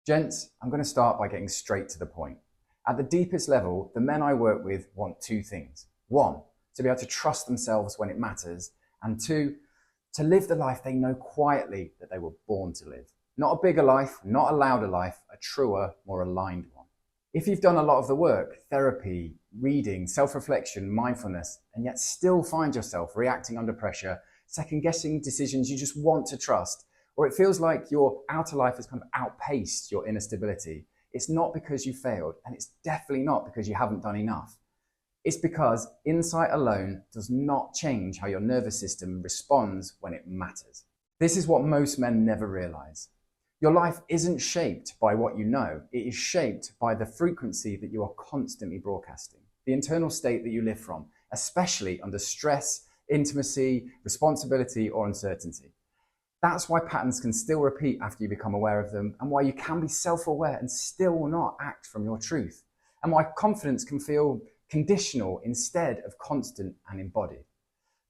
Gents, I'm going to start by getting straight to the point. At the deepest level, the men I work with want two things. One, to be able to trust themselves when it matters. And two, to live the life they know quietly that they were born to live. Not a bigger life, not a louder life, a truer, more aligned one. If you've done a lot of the work, therapy, reading, self-reflection, mindfulness, and yet still find yourself reacting under pressure, second-guessing decisions you just want to trust, or it feels like your outer life has kind of outpaced your inner stability, it's not because you failed, and it's definitely not because you haven't done enough. It's because insight alone does not change how your nervous system responds when it matters. This is what most men never realize. Your life isn't shaped by what you know. It is shaped by the frequency that you are constantly broadcasting, the internal state that you live from, especially under stress, intimacy, responsibility, or uncertainty. That's why patterns can still repeat after you become aware of them, and why you can be self-aware and still not act from your truth, and why confidence can feel conditional instead of constant and embodied.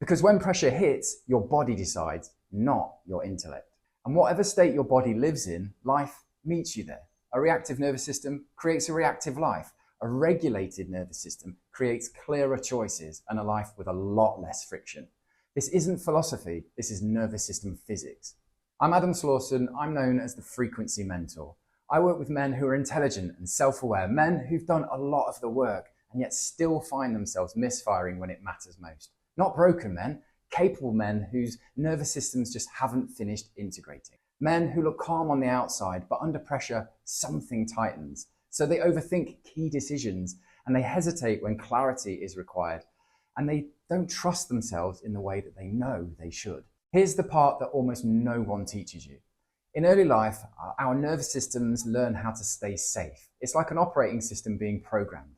Because when pressure hits, your body decides, not your intellect. And whatever state your body lives in, life meets you there. A reactive nervous system creates a reactive life. A regulated nervous system creates clearer choices and a life with a lot less friction. This isn't philosophy, this is nervous system physics. I'm Adam Slawson, I'm known as the Frequency Mentor. I work with men who are intelligent and self-aware, men who've done a lot of the work and yet still find themselves misfiring when it matters most. Not broken men, capable men whose nervous systems just haven't finished integrating. Men who look calm on the outside, but under pressure, something tightens. So they overthink key decisions and they hesitate when clarity is required. And they don't trust themselves in the way that they know they should. Here's the part that almost no one teaches you. In early life, our nervous systems learn how to stay safe. It's like an operating system being programmed.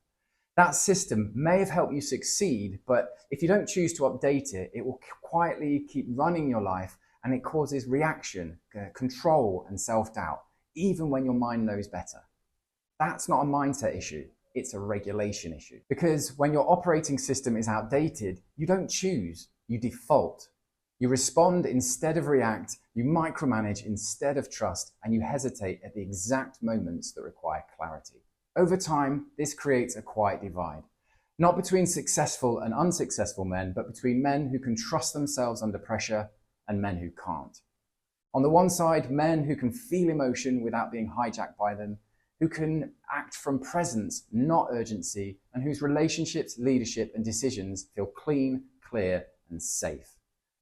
That system may have helped you succeed, but if you don't choose to update it, it will quietly keep running your life, and it causes reaction, control, and self-doubt, even when your mind knows better. That's not a mindset issue. It's a regulation issue. Because when your operating system is outdated, you don't choose, you default. You respond instead of react, you micromanage instead of trust, and you hesitate at the exact moments that require clarity. Over time, this creates a quiet divide. Not between successful and unsuccessful men, but between men who can trust themselves under pressure and men who can't. On the one side, men who can feel emotion without being hijacked by them, who can act from presence, not urgency, and whose relationships, leadership, and decisions feel clean, clear, and safe.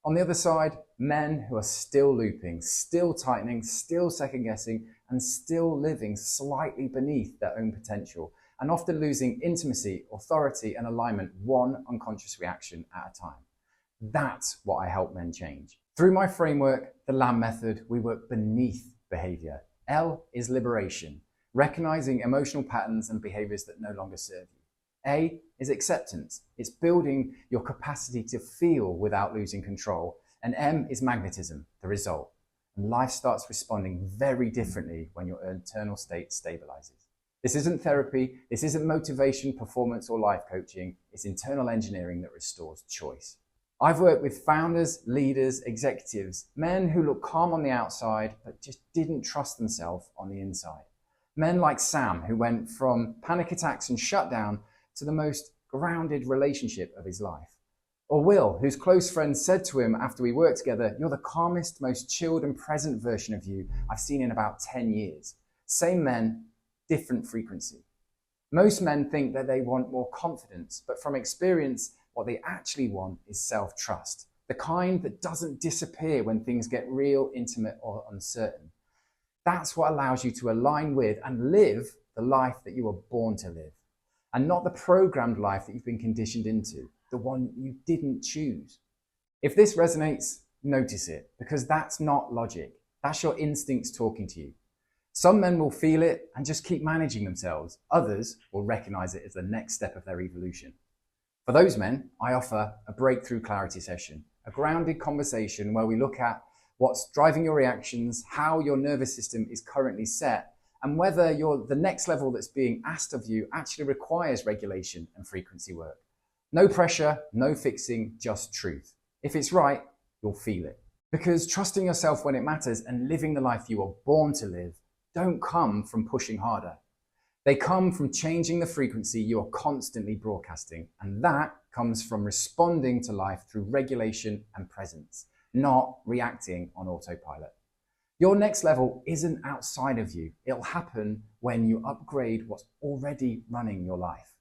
On the other side, men who are still looping, still tightening, still second-guessing, and still living slightly beneath their own potential, and often losing intimacy, authority, and alignment one unconscious reaction at a time. That's what I help men change. Through my framework, the LAM method, we work beneath behaviour. L is liberation. Recognizing emotional patterns and behaviors that no longer serve you. A is acceptance. It's building your capacity to feel without losing control. And M is magnetism, the result. And life starts responding very differently when your internal state stabilizes. This isn't therapy. This isn't motivation, performance, or life coaching. It's internal engineering that restores choice. I've worked with founders, leaders, executives, men who look calm on the outside, but just didn't trust themselves on the inside. Men like Sam, who went from panic attacks and shutdown to the most grounded relationship of his life. Or Will, whose close friend said to him after we worked together, "You're the calmest, most chilled and present version of you I've seen in about 10 years. Same men, different frequency. Most men think that they want more confidence, but from experience, what they actually want is self-trust. The kind that doesn't disappear when things get real, intimate, or uncertain. That's what allows you to align with and live the life that you were born to live, and not the programmed life that you've been conditioned into, the one you didn't choose. If this resonates, notice it, because that's not logic. That's your instincts talking to you. Some men will feel it and just keep managing themselves. Others will recognize it as the next step of their evolution. For those men, I offer a breakthrough clarity session, a grounded conversation where we look at what's driving your reactions, how your nervous system is currently set, and whether the next level that's being asked of you actually requires regulation and frequency work. No pressure, no fixing, just truth. If it's right, you'll feel it. Because trusting yourself when it matters and living the life you were born to live don't come from pushing harder. They come from changing the frequency you are constantly broadcasting, and that comes from responding to life through regulation and presence, not reacting on autopilot. Your next level isn't outside of you. It'll happen when you upgrade what's already running your life.